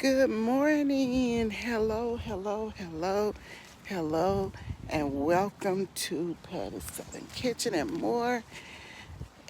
Good morning. Hello, hello, hello, hello, and welcome to Patty's Southern Kitchen and more.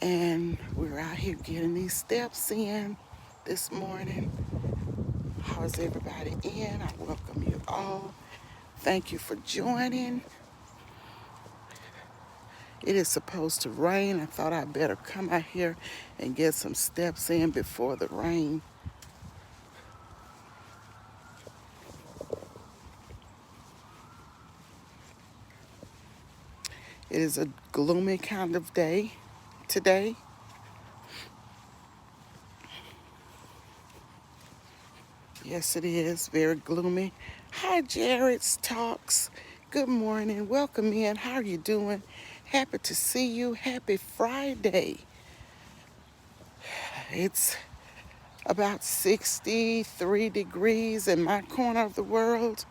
And we're out here getting these steps in this morning. How's everybody in? I welcome you all. Thank you for joining. It is supposed to rain. I thought I'd better come out here and get some steps in before the rain. It is a gloomy kind of day today. Yes, it is. Very gloomy. Hi, Jared's Talks. Good morning. Welcome in. How are you doing? Happy to see you. Happy Friday. It's about 63 degrees in my corner of the world.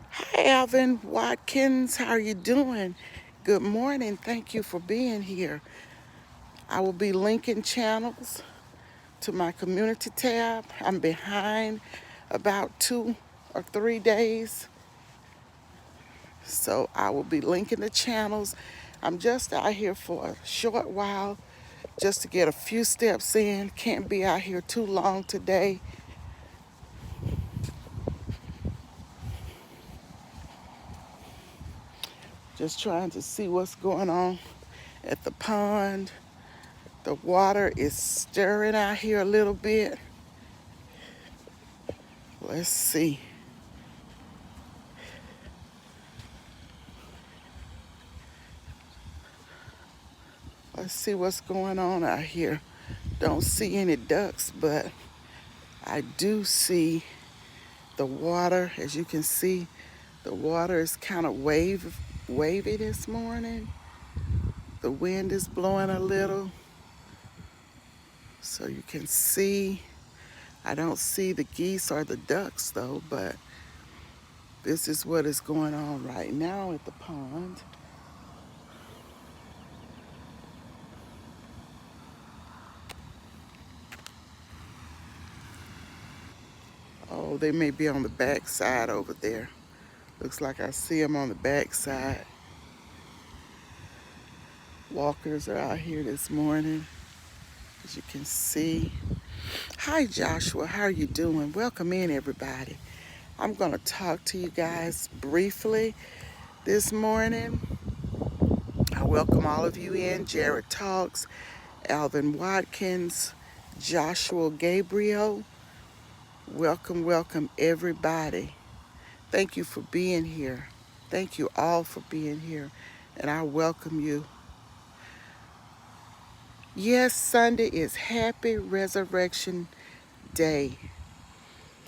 Hi, Alvin Watkins. How are you doing? Good morning. Thank you for being here. I will be linking channels to my community tab. I'm behind about 2 or 3 days. So I will be linking the channels. I'm just out here for a short while just to get a few steps in. Can't be out here too long today. Just trying to see what's going on at the pond. The water is stirring out here a little bit. Let's see. Let's see what's going on out here. Don't see any ducks, but I do see the water. As you can see, the water is kind of wavy this morning. The wind is blowing a little, so you can see. I don't see the geese or the ducks though, but this is what is going on right now at the pond. Oh, they may be on the back side over there. Looks like I see them on the back side. Walkers are out here this morning, as you can see. Hi, Joshua. How are you doing? Welcome in, everybody. I'm going to talk to you guys briefly this morning. I welcome all of you in. Jared Talks, Alvin Watkins, Joshua Gabriel. Welcome, welcome, everybody. Thank you for being here. Thank you all for being here, and I welcome you. Yes, Sunday is Happy Resurrection Day.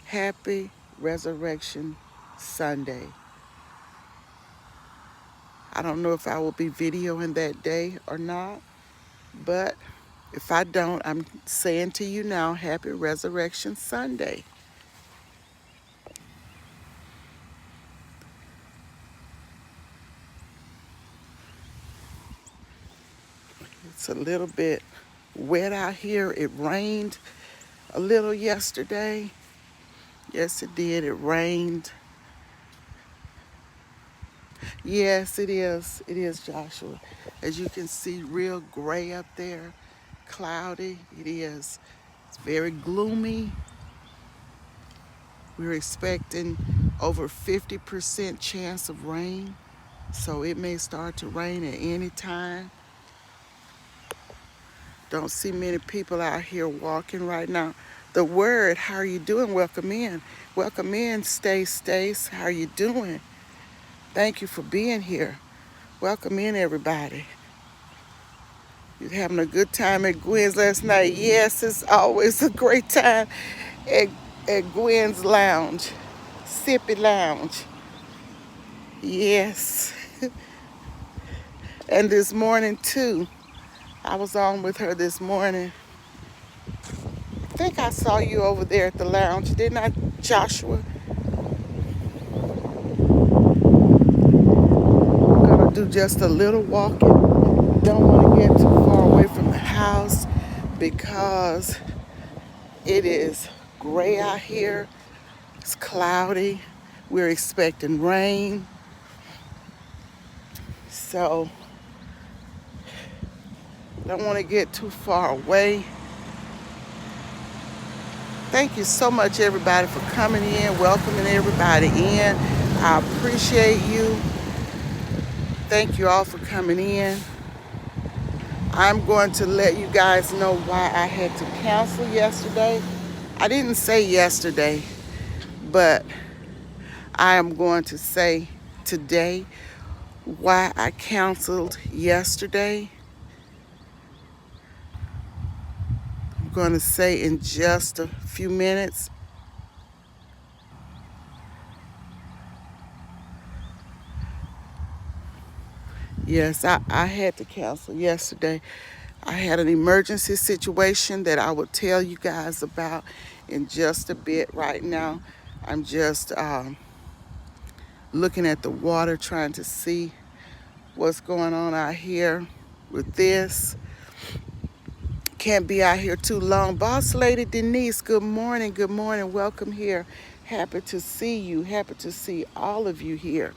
Happy Resurrection Sunday. I don't know if I will be videoing that day or not, but if I don't, I'm saying to you now, Happy Resurrection Sunday. It's a little bit wet out here. It rained a little yesterday. Yes, it did. It rained. Yes, it is. It is, Joshua. As you can see, real gray up there, cloudy. It is. It's very gloomy. We're expecting over 50% chance of rain, so it may start to rain at any time. Don't see many people out here walking right now. The Word, how are you doing? Welcome in. Welcome in, Stace. How are you doing? Thank you for being here. Welcome in, everybody. You're having a good time at Gwen's last night. Yes, it's always a great time at, at Gwen's Lounge, Sippy Lounge. Yes. And this morning, too. I was on with her this morning. I think I saw you over there at the lounge, didn't I, Joshua? I'm gonna do just a little walking. Don't want to get too far away from the house because it is gray out here. It's cloudy. We're expecting rain. So don't want to get too far away. Thank you so much, everybody, for coming in, welcoming everybody in. I appreciate you. Thank you all for coming in. I'm going to let you guys know why I had to cancel yesterday. I didn't say yesterday, but I am going to say today why I canceled yesterday. I'm going to say in just a few minutes. Yes, I had to cancel yesterday. I had an emergency situation that I will tell you guys about in just a bit. Right now, I'm just looking at the water, trying to see what's going on out here with this. Can't be out here too long. Boss Lady Denise, good morning, good morning. Welcome here. Happy to see you. Happy to see all of you here.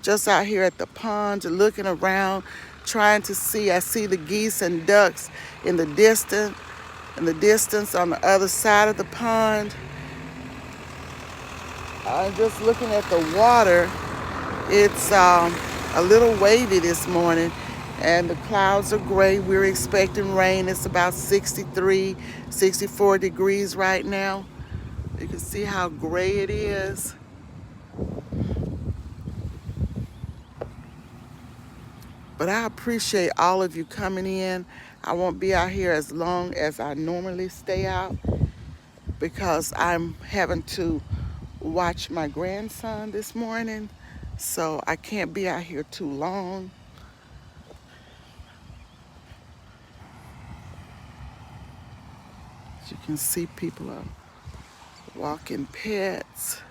Just out here at the pond, looking around, trying to see. I see the geese and ducks in the distance on the other side of the pond. I'm just looking at the water. It's a little wavy this morning, and the clouds are gray. We're expecting rain. It's about 63, 64 degrees right now. You can see how gray it is. But I appreciate all of you coming in. I won't be out here as long as I normally stay out because I'm having to watch my grandson this morning. So I can't be out here too long. As you can see, people are walking pets.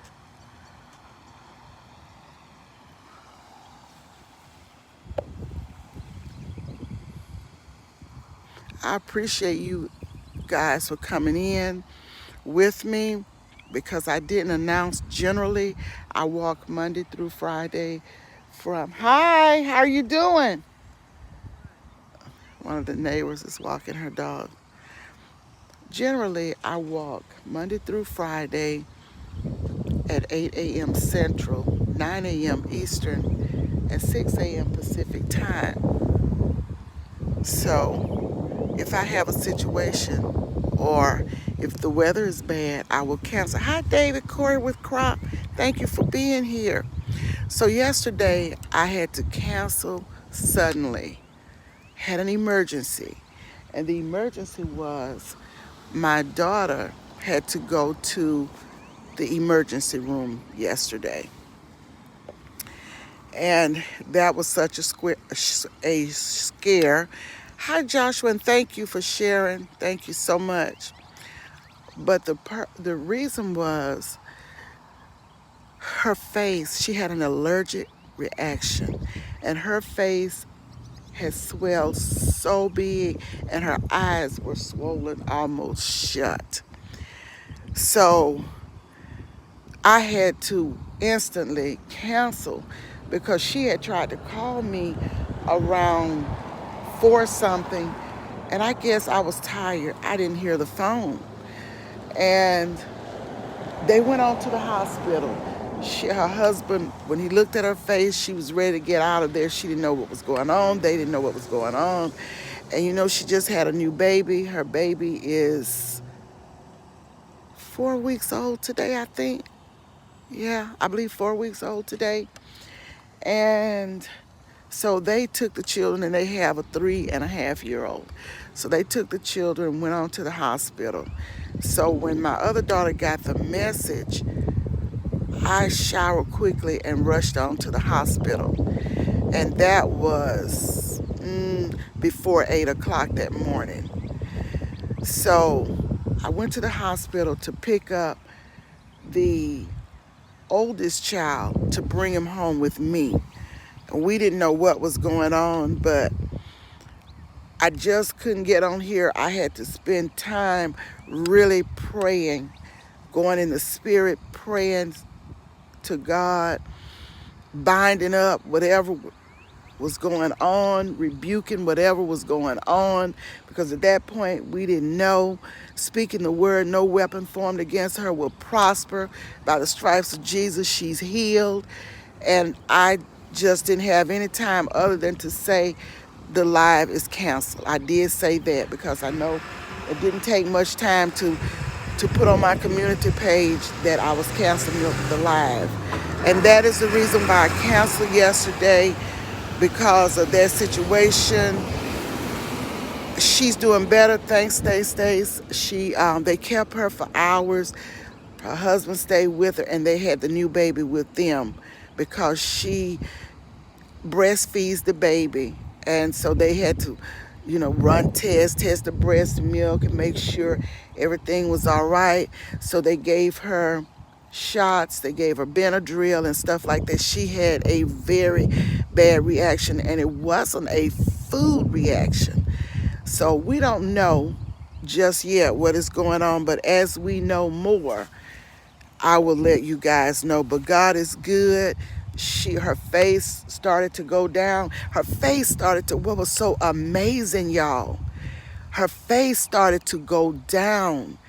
I appreciate you guys for coming in with me because I didn't announce. Generally, I walk Monday through Friday from, hi, how are you doing? One of the neighbors is walking her dog. Generally, I walk Monday through Friday at 8 a.m. Central, 9 a.m. Eastern, and 6 a.m. Pacific time. So if I have a situation or if the weather is bad, I will cancel. Hi, David Corey with Crop. Thank you for being here. So yesterday, I had to cancel suddenly. Had an emergency. And the emergency was my daughter had to go to the emergency room yesterday. And that was such a scare. Hi, Joshua, and thank you for sharing. Thank you so much. But the reason was her face, she had an allergic reaction, and her face had swelled so big, and her eyes were swollen almost shut. So I had to instantly cancel because she had tried to call me around 4 something, and I guess I was tired. I didn't hear the phone. And they went on to the hospital. Her husband, when he looked at her face, she was ready to get out of there. She didn't know what was going on. They didn't know what was going on. And you know, she just had a new baby. Her baby is 4 weeks old today, I think. Yeah, I believe 4 weeks old today. And so they took the children, and they have a 3.5-year-old. So they took the children, went on to the hospital. So when my other daughter got the message, I showered quickly and rushed on to the hospital. And that was before 8 o'clock that morning. So I went to the hospital to pick up the oldest child to bring him home with me. We didn't know what was going on, but I just couldn't get on here. I had to spend time really praying going in the spirit, praying to God, binding up whatever was going on, rebuking whatever was going on, because at that point we didn't know. Speaking the word, no weapon formed against her will prosper. By the stripes of Jesus, she's healed. And I just didn't have any time other than to say the live is canceled. I did say that because I know it didn't take much time to put on my community page that I was canceling the live. And that is the reason why I canceled yesterday, because of their situation. She's doing better, thanks, Stace. They kept her for hours. Her husband stayed with her, and they had the new baby with them because she breastfeeds the baby. And so they had to, run tests, test the breast milk, and make sure everything was all right. So they gave her shots, they gave her Benadryl and stuff like that. She had a very bad reaction, and it wasn't a food reaction. So we don't know just yet what is going on, but as we know more, I will let you guys know. But God is good. Her face started to go down. Her face started to, what was so amazing, y'all, her face started to go down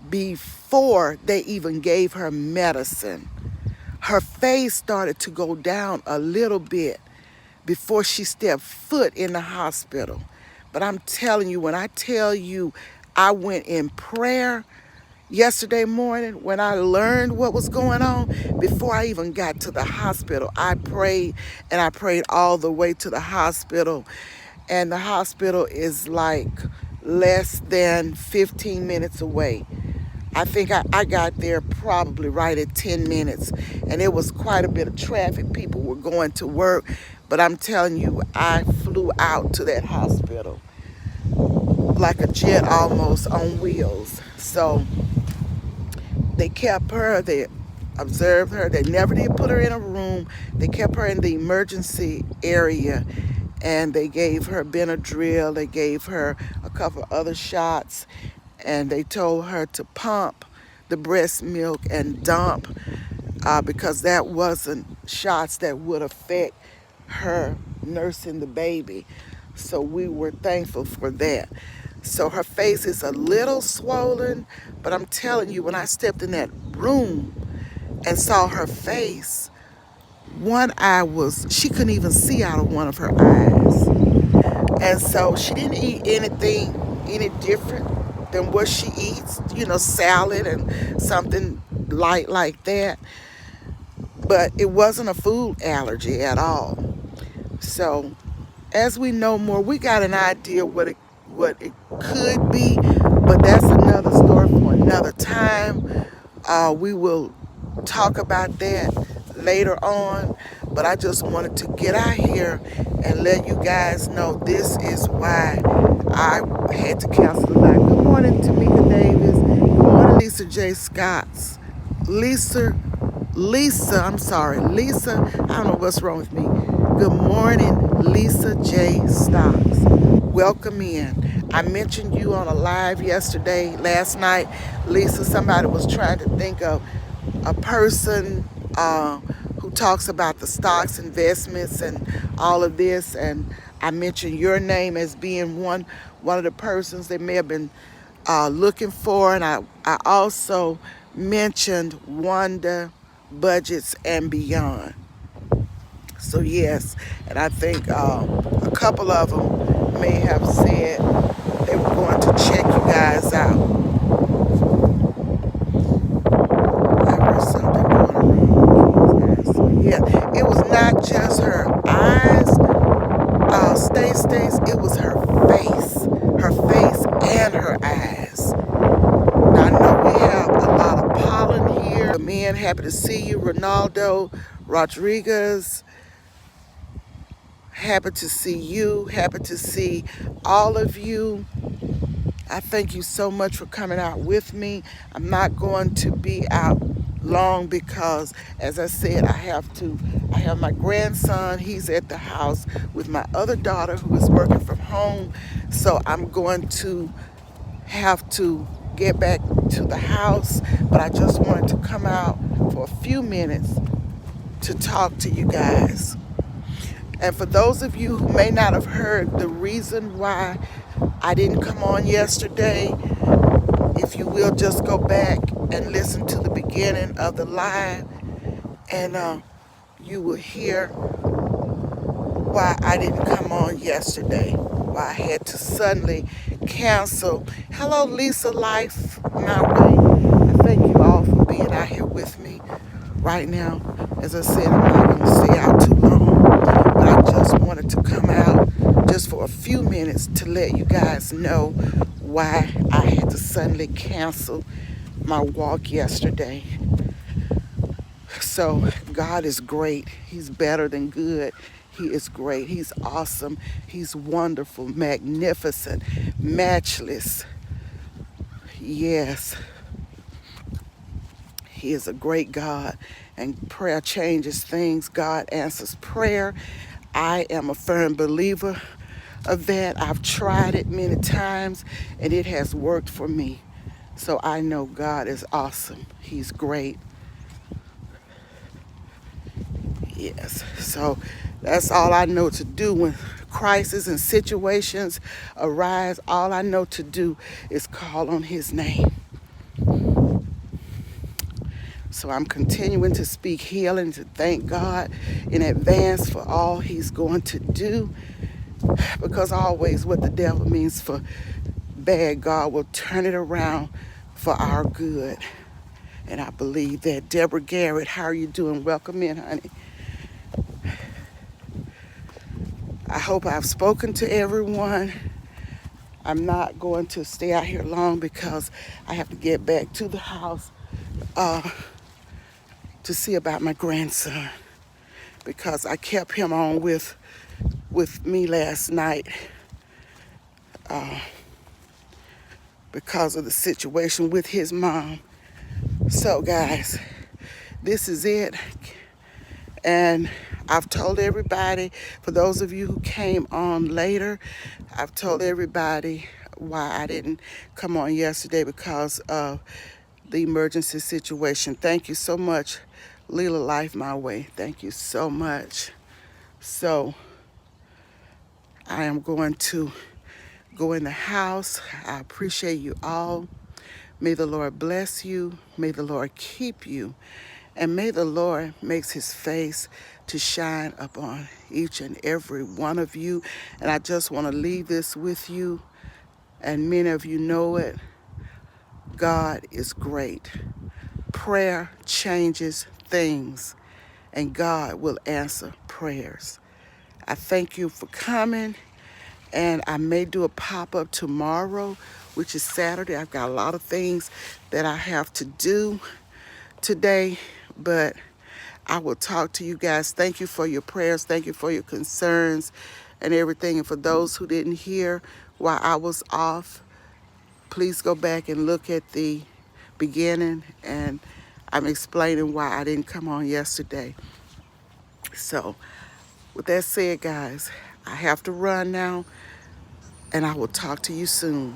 before they even gave her medicine. Her face started to go down a little bit before she stepped foot in the hospital. But I'm telling you, when I tell you I went in prayer yesterday morning, when I learned what was going on, before I even got to the hospital, I prayed, and I prayed all the way to the hospital. And the hospital is like less than 15 minutes away. I think I got there probably right at 10 minutes, and it was quite a bit of traffic. People were going to work, but I'm telling you, I flew out to that hospital like a jet almost on wheels. So they kept her, they observed her, they never did put her in a room. They kept her in the emergency area, and they gave her Benadryl, they gave her a couple other shots, and they told her to pump the breast milk and dump, because that wasn't shots that would affect her nursing the baby. So we were thankful for that. So her face is a little swollen, but I'm telling you, when I stepped in that room and saw her face, one eye she couldn't even see out of one of her eyes. And so she didn't eat anything any different than what she eats, salad and something light like that. But it wasn't a food allergy at all. So as we know more, we got an idea what it could be, but that's another story for another time. We will talk about that later on, but I just wanted to get out here and let you guys know this is why I had to cancel the live. Good morning, Tamika Davis. Good morning, Lisa J. Scotts. Lisa, I don't know what's wrong with me. Good morning, Lisa J. Stocks. Welcome in. I mentioned you on a live last night. Lisa, somebody was trying to think of a person who talks about the stocks, investments, and all of this. And I mentioned your name as being one of the persons they may have been looking for. And I also mentioned Wanda Budgets and Beyond. So yes, and I think a couple of them may have said they were going to check you guys out. I heard something going around. So yeah, it was not just her eyes, Stace, it was her face and her eyes. Now I know we have a lot of pollen here. Men, happy to see you. Ronaldo Rodriguez, happy to see you. Happy to see all of you. I thank you so much for coming out with me. I'm not going to be out long because, as I said, I have my grandson. He's at the house with my other daughter who is working from home. So I'm going to have to get back to the house, but I just wanted to come out for a few minutes to talk to you guys. And for those of you who may not have heard the reason why I didn't come on yesterday, if you will just go back and listen to the beginning of the live, and you will hear why I didn't come on yesterday, why I had to suddenly cancel. Hello, Lisa Life, my way. I thank you all for being out here with me right now. As I said, I'm not going to stay out too long, but I just wanted to come out just for a few minutes to let you guys know why I had to suddenly cancel my walk yesterday. So God is great. He's better than good. He is great. He's awesome. He's wonderful, magnificent, matchless. Yes, He is a great God, and prayer changes things. God answers prayer. I am a firm believer of that. I've tried it many times, and it has worked for me. So I know God is awesome. He's great. Yes, so that's all I know to do when crises and situations arise. All I know to do is call on His name. So I'm continuing to speak healing, to thank God in advance for all He's going to do, because always what the devil means for bad, God will turn it around for our good. And I believe that. Deborah Garrett, how are you doing? Welcome in, honey. I hope I've spoken to everyone. I'm not going to stay out here long because I have to get back to the house to see about my grandson, because I kept him on with me last night because of the situation with his mom. So guys, this is it. And I've told everybody, for those of you who came on later, I've told everybody why I didn't come on yesterday, because of the emergency situation. Thank you so much, Leela Life My Way. Thank you so much. So I am going to go in the house. I appreciate you all. May the Lord bless you. May the Lord keep you. And may the Lord makes His face to shine upon each and every one of you. And I just want to leave this with you, and many of you know it. God is great. Prayer changes things, and God will answer prayers. I thank you for coming, and I may do a pop-up tomorrow, which is Saturday. I've got a lot of things that I have to do today, but I will talk to you guys. Thank you for your prayers. Thank you for your concerns and everything. And for those who didn't hear while I was off, please go back and look at the beginning, and I'm explaining why I didn't come on yesterday. So with that said, guys, I have to run now, and I will talk to you soon.